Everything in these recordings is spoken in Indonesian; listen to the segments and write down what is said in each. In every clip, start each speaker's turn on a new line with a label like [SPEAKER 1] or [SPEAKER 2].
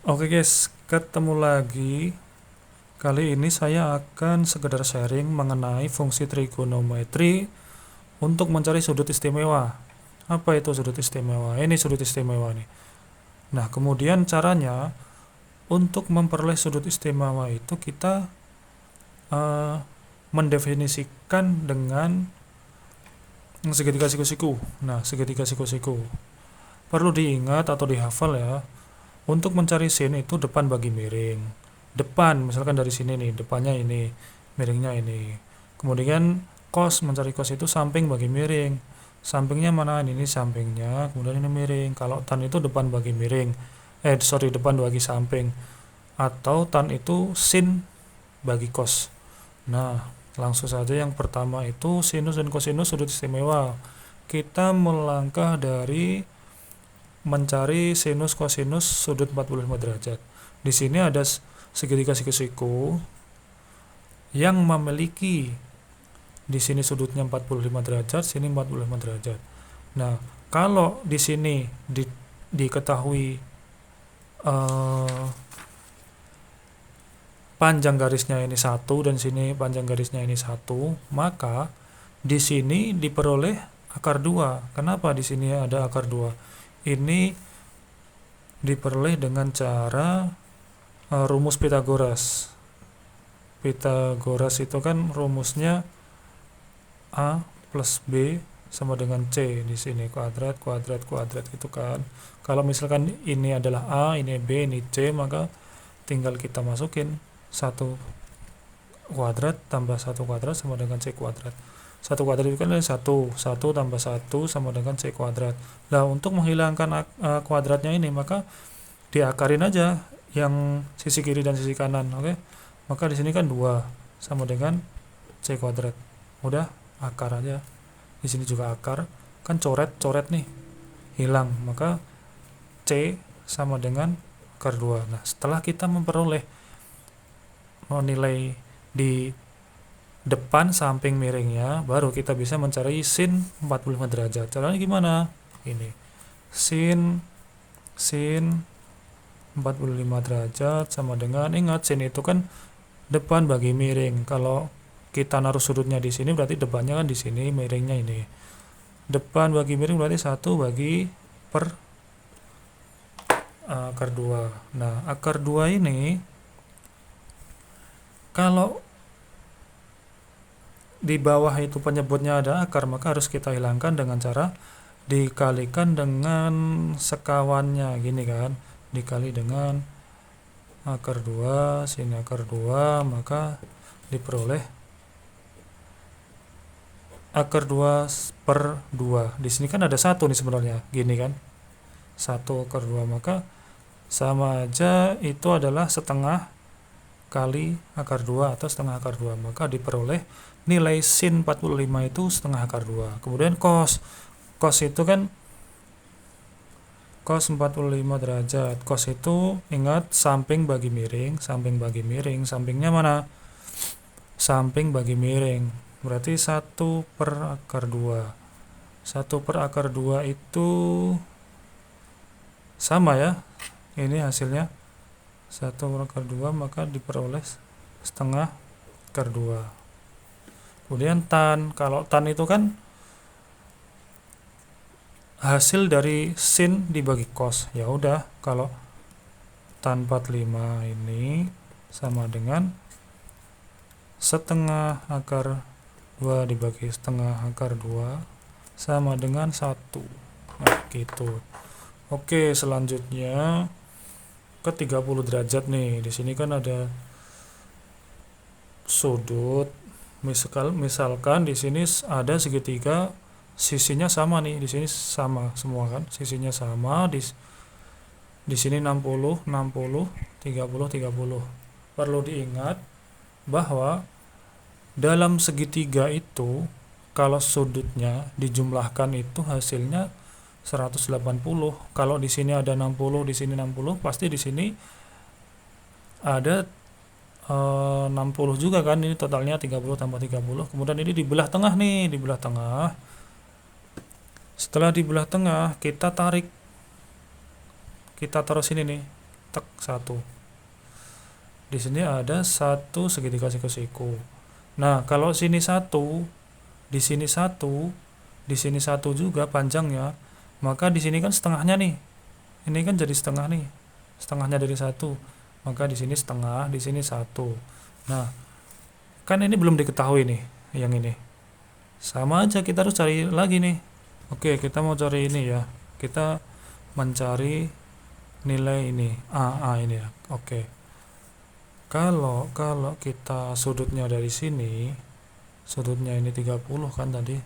[SPEAKER 1] Oke guys, ketemu lagi. Kali ini saya akan sekedar sharing mengenai fungsi trigonometri untuk mencari sudut istimewa. Apa itu sudut istimewa? Ini sudut istimewa nih. Nah, kemudian caranya untuk memperoleh sudut istimewa itu kita eh, mendefinisikan dengan segitiga siku-siku. Nah, segitiga siku-siku. Perlu diingat atau dihafal ya. Untuk mencari sin itu depan bagi miring. Depan, misalkan dari sini nih, depannya ini, miringnya ini. Kemudian mencari cos itu samping bagi miring. Sampingnya mana? Ini sampingnya, kemudian ini miring. Kalau tan itu depan bagi miring. Depan bagi samping. Atau tan itu sin bagi cos. Nah, langsung saja yang pertama itu sinus dan kosinus sudut istimewa. Kita melangkah dari mencari sinus kosinus sudut 45 derajat. Di sini ada segitiga siku-siku yang memiliki di sini sudutnya 45 derajat, sini 45 derajat. Nah, kalau di sini diketahui panjang garisnya ini 1 dan sini panjang garisnya ini 1, maka di sini diperoleh akar 2. Kenapa di sini ada akar 2? Ini diperoleh dengan cara rumus Pitagoras. Pitagoras itu kan rumusnya A plus B sama dengan C, di sini kuadrat kuadrat kuadrat gitu kan. Kalau misalkan ini adalah A, ini B, ini C, maka tinggal kita masukin 1 kuadrat tambah 1 kuadrat sama dengan C kuadrat. 1 kuadrat itu kan 1 tambah 1 sama dengan C kuadrat. Nah, untuk menghilangkan kuadratnya ini, maka diakarin aja yang sisi kiri dan sisi kanan, oke? Maka di sini kan 2 sama dengan C kuadrat. Udah, akar aja. Di sini juga akar, kan coret nih, hilang. Maka C sama dengan akar 2. Nah, setelah kita memperoleh nilai di depan samping miringnya, baru kita bisa mencari sin 45 derajat. Caranya gimana? Ini sin 45 derajat sama dengan, ingat sin itu kan depan bagi miring. Kalau kita naruh sudutnya di sini berarti depannya kan di sini, miringnya ini. Depan bagi miring berarti 1 bagi per akar 2. Nah, akar 2 ini kalau di bawah itu penyebutnya ada akar, maka harus kita hilangkan dengan cara dikalikan dengan sekawannya, gini kan, dikali dengan akar 2, sini akar 2, maka diperoleh akar 2 per 2. Di sini kan ada 1 nih sebenarnya, gini kan, 1 akar 2, maka sama aja itu adalah setengah kali akar 2 atau setengah akar 2, maka diperoleh nilai sin 45 itu setengah akar 2. Kemudian cos itu kan cos 45 derajat. Cos itu ingat samping bagi miring, sampingnya mana? Samping bagi miring. Berarti 1 per akar 2. 1 per akar 2 itu sama ya. Ini hasilnya 1 per akar 2, maka diperoleh setengah akar 2. Kemudian tan, kalau tan itu kan hasil dari sin dibagi cos. Ya udah, kalau tan 45 ini sama dengan setengah akar 2 dibagi setengah akar 2 sama dengan 1. Nah, gitu. Oke, selanjutnya ke 30 derajat nih. Di sini kan ada sudut. Misalkan di sini ada segitiga, sisinya sama nih. Di sini sama semua kan, sisinya sama. Di sini 60, 60, 30, 30. Perlu diingat bahwa dalam segitiga itu kalau sudutnya dijumlahkan itu hasilnya 180. Kalau di sini ada 60, di sini 60, pasti di sini ada 60 juga kan. Ini totalnya 30 tambah 30. Kemudian ini dibelah tengah nih, dibelah tengah. Setelah dibelah tengah, kita tarik, kita taruh sini nih, tek 1. Di sini ada 1 segitiga siku-siku. Nah, kalau sini 1, di sini 1, di sini 1 juga panjangnya, maka di sini kan setengahnya nih. Ini kan jadi setengah nih. Setengahnya dari 1. Maka di sini setengah, di sini 1. Nah, kan ini belum diketahui nih yang ini. Sama aja kita harus cari lagi nih. Oke, kita mau cari ini ya. Kita mencari nilai ini, A ini ya. Oke. Kalau kita sudutnya dari sini, sudutnya ini 30 kan tadi.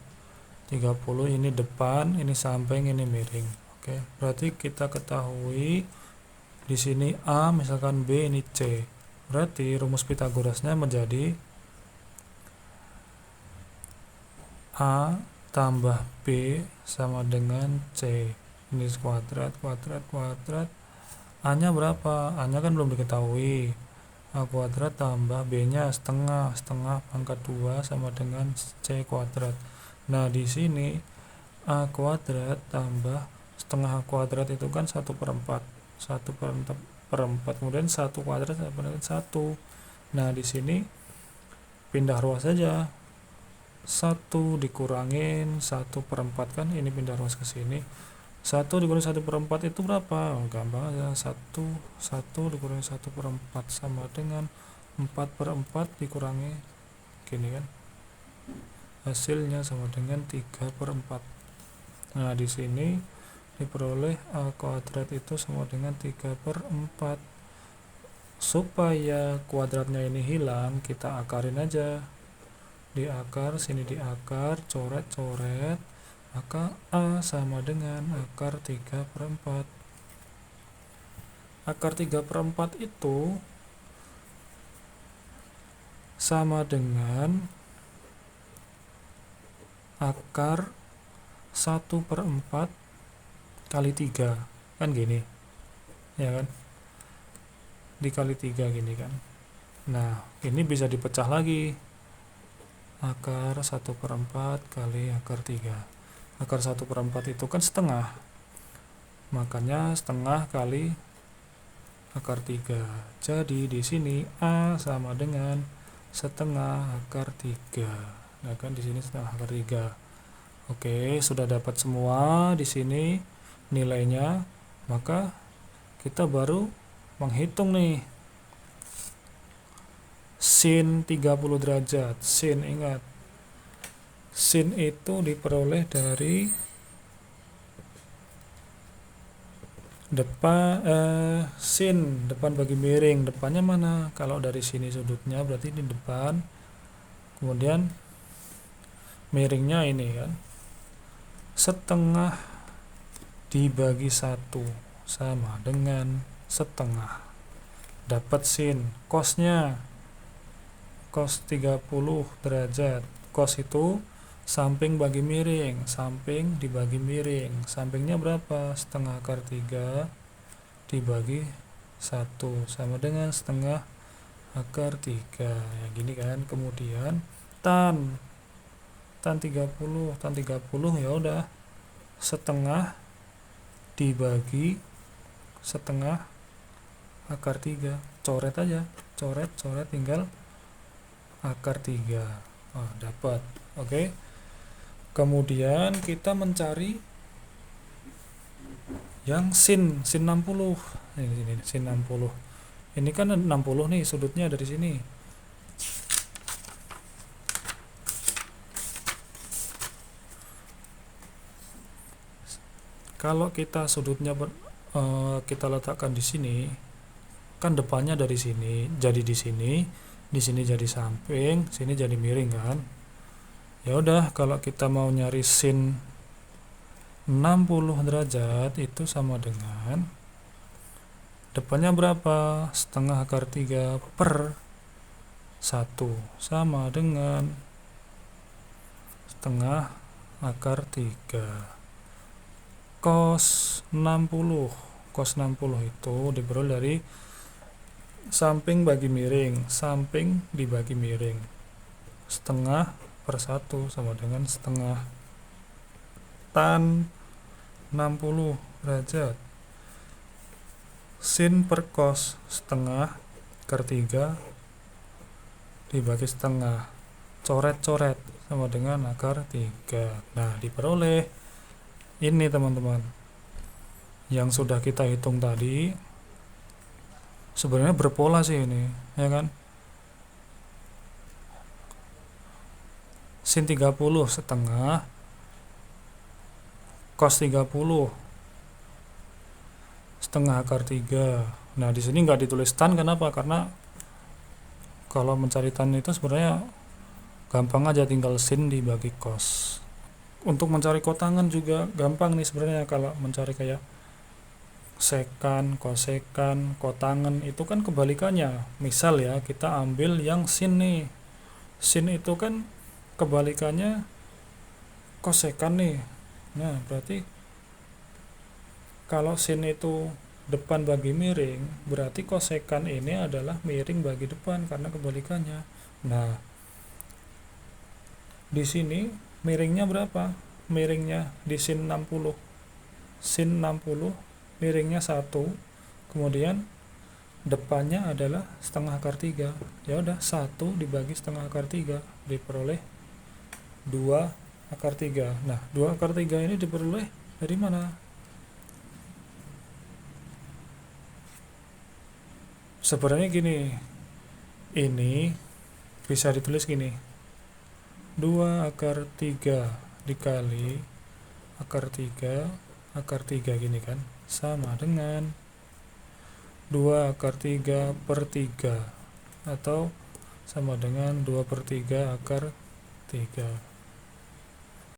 [SPEAKER 1] 30 ini depan, ini samping, ini miring. Oke, berarti kita ketahui di sini A, misalkan B, ini C. Berarti rumus Pitagorasnya menjadi A tambah B sama dengan C. Ini kuadrat, kuadrat, kuadrat. A-nya berapa? A-nya kan belum diketahui. A kuadrat tambah B-nya setengah, setengah pangkat 2 sama dengan C kuadrat. Nah, di sini A kuadrat tambah setengah A kuadrat itu kan 1/4. 1/4. Kemudian 1 kuadrat sama dengan 1. Nah, di sini pindah ruas saja. 1 dikurangin 1/4 kan, ini pindah ruas ke sini. 1 dikurangi 1/4 itu berapa? Gampang aja. 1 dikurangi 1/4 sama dengan 4/4 dikurangi gini kan. Hasilnya sama dengan 3/4. Nah, di sini diperoleh A kuadrat itu sama dengan 3/4. Supaya kuadratnya ini hilang, kita akarin aja. Diakar, sini diakar, coret-coret, maka A sama dengan akar 3/4. Akar 3/4 itu sama dengan akar 1/4 kali 3. Kan gini. Ya kan? Dikali 3 gini kan. Nah, ini bisa dipecah lagi. Akar 1/4 kali akar 3. Akar 1/4 itu kan setengah. Makanya setengah kali akar 3. Jadi di sini A sama dengan setengah akar 3. Nah, kan di sini setengah akar 3. Oke, sudah dapat semua di sini nilainya. Maka kita baru menghitung nih. Sin 30 derajat. Sin, ingat. Sin itu diperoleh dari sin depan bagi miring. Depannya mana? Kalau dari sini sudutnya berarti ini depan. Kemudian miringnya ini kan. Setengah dibagi 1 sama dengan setengah. Dapat sin. Cosnya cos 30 derajat. Cos itu samping bagi miring, samping dibagi miring. Sampingnya berapa? Setengah akar 3 dibagi 1 sama dengan setengah akar 3. Ya, gini kan. Kemudian tan 30 ya udah setengah dibagi setengah akar 3. Coret aja. Coret tinggal akar 3. Dapat. Oke. Kemudian kita mencari yang sin 60. Ini sin 60. Ini kan 60 nih sudutnya dari sini. Kalau kita sudutnya kita letakkan di sini, kan depannya dari sini, jadi di sini jadi samping, sini jadi miring kan. Ya udah, kalau kita mau nyari sin 60 derajat itu sama dengan depannya berapa? Setengah akar 3 per 1 sama dengan setengah akar 3. Cos 60 itu diperoleh dari samping bagi miring, samping dibagi miring. Setengah per 1 sama dengan setengah tan 60 derajat. sin per cos setengah akar 3 dibagi setengah, coret-coret sama dengan akar 3. Nah, diperoleh ini teman-teman yang sudah kita hitung tadi. Sebenarnya berpola sih ini, ya kan? Sin 30 setengah cos 30 setengah akar 3. Nah, di sini nggak ditulis tan, kenapa? Karena kalau mencari tan itu sebenarnya gampang aja, tinggal sin dibagi cos. Untuk mencari kotangan juga gampang nih sebenarnya. Kalau mencari kayak sekan, kosekan, kotangan itu kan kebalikannya. Misal ya, kita ambil yang sin nih. Sin itu kan kebalikannya kosekan nih. Nah, berarti kalau sin itu depan bagi miring, berarti kosekan ini adalah miring bagi depan karena kebalikannya. Nah, di sini miringnya berapa? Miringnya di sin 60. Sin 60 miringnya 1. Kemudian depannya adalah setengah akar 3. Ya udah, 1 dibagi setengah akar 3 diperoleh 2 akar 3. Nah, 2 akar 3 ini diperoleh dari mana? Sebenarnya gini, ini bisa ditulis gini, 2 akar 3 dikali akar 3 gini kan, sama dengan 2 akar 3 per 3 atau sama dengan 2/3 akar 3.